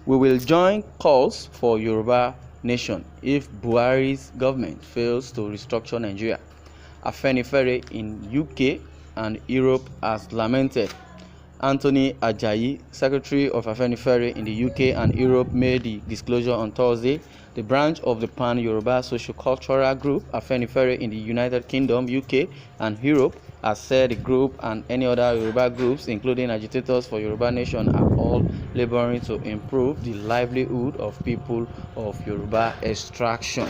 We will join calls for Yoruba nation if Buhari's government fails to restructure Nigeria. Afenifere in UK and Europe has lamented. Anthony Ajayi, Secretary of Afenifere in the UK and Europe, made the disclosure on Thursday. The branch of the Pan-Yoruba Socio-Cultural Group, Afenifere in the United Kingdom, UK and Europe, has said the group and any other Yoruba groups, including agitators for Yoruba Nation, are all laboring to improve the livelihood of people of Yoruba extraction.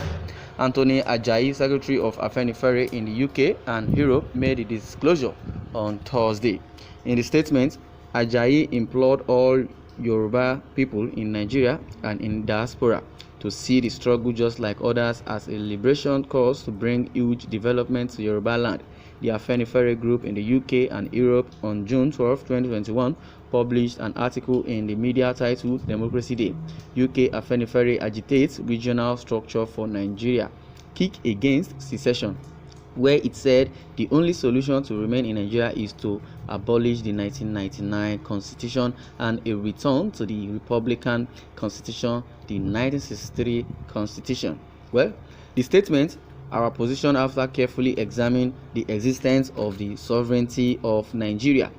Anthony Ajayi, Secretary of Afenifere in the UK and Europe, made the disclosure on Thursday. In the statement, Ajayi implored all Yoruba people in Nigeria and in diaspora to see the struggle just like others as a liberation cause to bring huge development to Yoruba land. The Afenifere group in the UK and Europe on June 12, 2021 published an article in the media titled Democracy Day. UK Afenifere agitates regional structure for Nigeria, kick against secession, where it said the only solution to remain in Nigeria is to abolish the 1999 Constitution and a return to the Republican Constitution, the 1963 Constitution. Well, the statement, our position after carefully examining the existence of the sovereignty of Nigeria,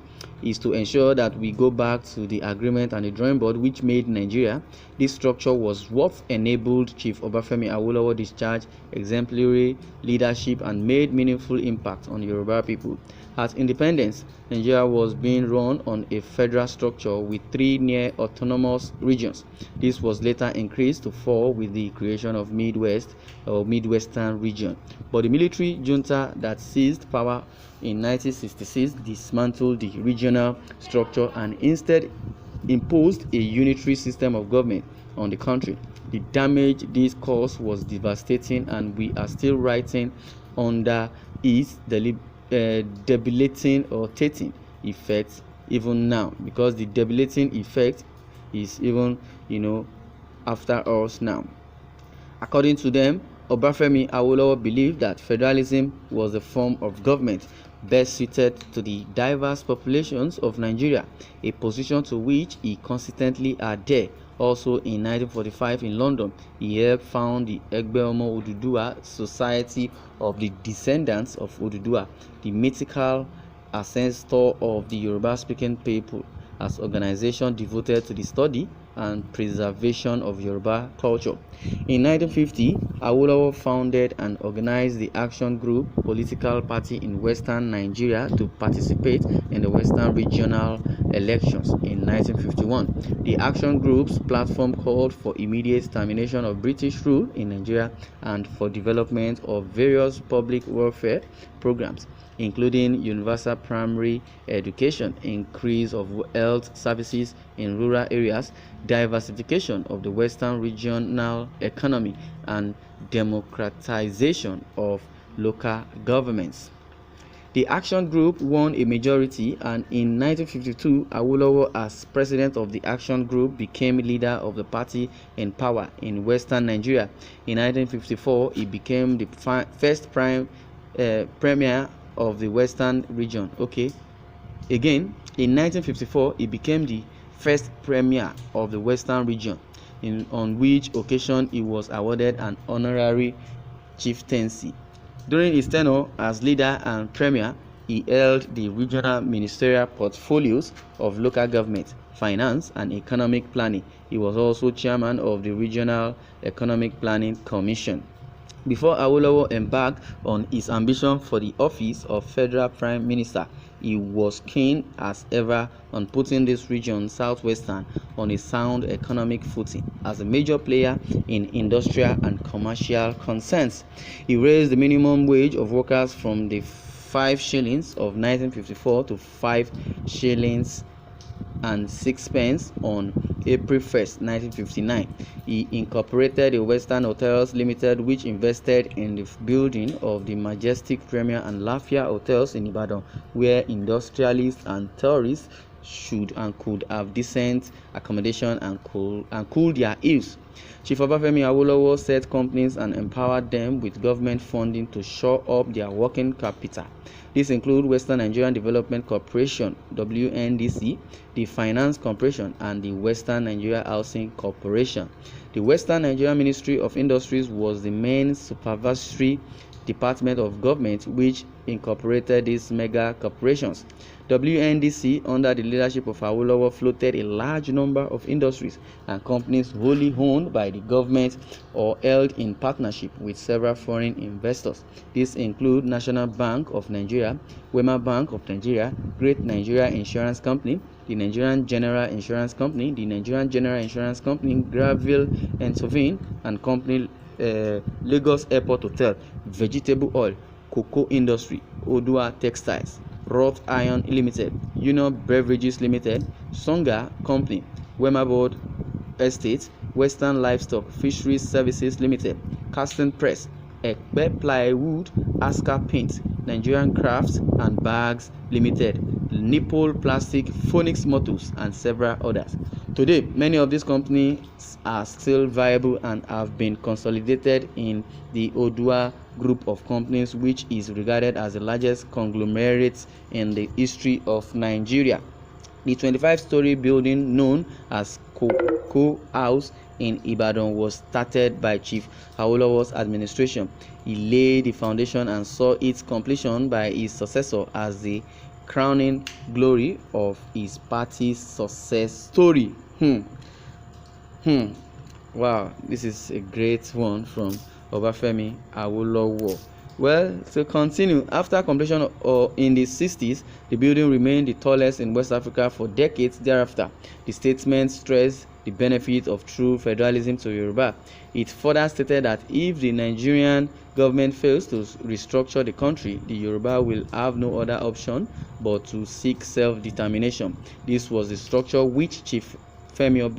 is to ensure that we go back to the agreement and the drawing board which made Nigeria. This structure was what enabled Chief Obafemi Awolowo discharge exemplary leadership and made meaningful impact on Yoruba people. At independence, Nigeria was being run on a federal structure with 3 near autonomous regions. This was later increased to 4 with the creation of Midwestern region. But the military junta that seized power in 1966 dismantled the regional structure and instead imposed a unitary system of government on the country. The damage this caused was devastating, and we are still writing under its debilitating or tainting effects even now, because the debilitating effect is even after us now. According to them, Obafemi Awolowo believed that federalism was a form of government best suited to the diverse populations of Nigeria, a position to which he consistently adhered. Also in 1945 in London, he helped found the Egbe Omo Oduduwa Society of the Descendants of Oduduwa, the mythical ancestor of the Yoruba-speaking people, as organization devoted to the study and preservation of Yoruba culture. In 1950, Awolowo founded and organized the Action Group political party in Western Nigeria to participate in the Western regional elections in 1951. The Action Group's platform called for immediate termination of British rule in Nigeria and for development of various public welfare programs, including universal primary education, increase of health services in rural areas, diversification of the Western regional economy, and democratization of local governments. The Action Group won a majority, and in 1952, Awolowo, as president of the Action Group, became leader of the party in power in Western Nigeria. In 1954, he became the first premier of the Western region. Again, in 1954, he became the first premier of the Western region, on which occasion he was awarded an honorary chieftaincy. During his tenure as leader and premier, he held the regional ministerial portfolios of local government, finance, and economic planning. He was also chairman of the Regional Economic Planning Commission. Before Awolowo embarked on his ambition for the office of Federal Prime Minister, he was keen as ever on putting this region, Southwestern, on a sound economic footing as a major player in industrial and commercial concerns. He raised the minimum wage of workers from the 5 shillings of 1954 to 5 shillings and 6 pence on April 1st, 1959. He incorporated the Western Hotels Limited, which invested in the building of the majestic Premier and Lafia hotels in Ibadan, where industrialists and tourists should and could have decent accommodation and cool their ills. Chief Obafemi Awolowo set companies and empowered them with government funding to shore up their working capital. This includes Western Nigerian Development Corporation (WNDC), the Finance Corporation, and the Western Nigeria Housing Corporation. The Western Nigeria Ministry of Industries was the main supervisory department of government which incorporated these mega corporations. WNDC, under the leadership of Awolowo, floated a large number of industries and companies wholly owned by the government or held in partnership with several foreign investors. These include National Bank of Nigeria, Wema Bank of Nigeria, Great Nigeria Insurance Company, the Nigerian General Insurance Company, the Nigerian General Insurance Company, Graville and Sovin and Company, Lagos Airport Hotel, Vegetable Oil, Cocoa Industry, Odua Textiles, Wrought Iron Limited, Union Beverages Limited, Songa Company, Wema Board Estates, Western Livestock Fisheries Services Limited, Casting Press, Ekpe Plywood, Aska Paint, Nigerian Crafts and Bags Limited, Nipple Plastic, Phoenix Motors, and several others. Today, many of these companies are still viable and have been consolidated in the Odua group of companies, which is regarded as the largest conglomerate in the history of Nigeria. The 25-story building known as Cocoa House in Ibadan was started by Chief Awolowo's administration. He laid the foundation and saw its completion by his successor as the crowning glory of his party's success story. Wow, this is a great one from Obafemi Awolowo. Well, to continue, after completion in the 60s, the building remained the tallest in West Africa for decades thereafter. The statement stressed the benefit of true federalism to Yoruba. It further stated that if the Nigerian government fails to restructure the country, the Yoruba will have no other option but to seek self-determination. This was the structure which Chief Femi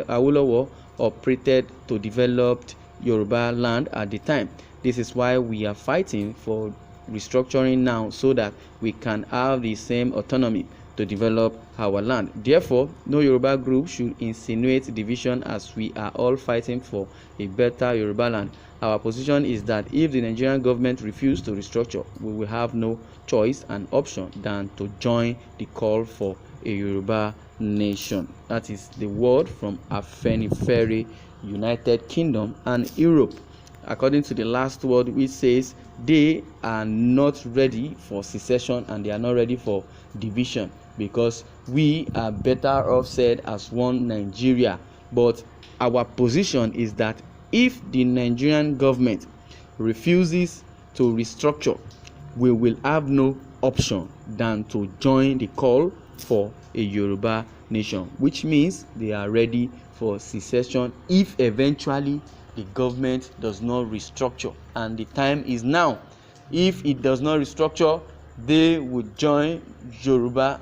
Awolowo operated to develop Yoruba land at the time. This is why we are fighting for restructuring now, so that we can have the same autonomy to develop our land. Therefore, no Yoruba group should insinuate division, as we are all fighting for a better Yoruba land. Our position is that if the Nigerian government refuses to restructure, we will have no choice and option than to join the call for a Yoruba nation. That is the word from Afenifere, United Kingdom and Europe. According to the last word, which says they are not ready for secession and they are not ready for division, because we are better off said as one Nigeria. But our position is that if the Nigerian government refuses to restructure, we will have no option than to join the call for a Yoruba nation, which means they are ready for secession if eventually the government does not restructure, and the time is now. If it does not restructure, they would join Yoruba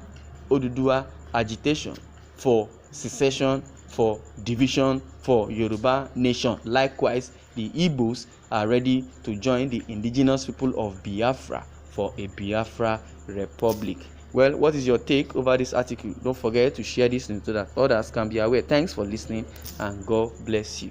Oduduwa agitation for secession, for division, for Yoruba nation. Likewise, the Igbos are ready to join the indigenous people of Biafra for a Biafra republic. Well, what is your take over this article? Don't forget to share this so that others can be aware. Thanks for listening, and God bless you.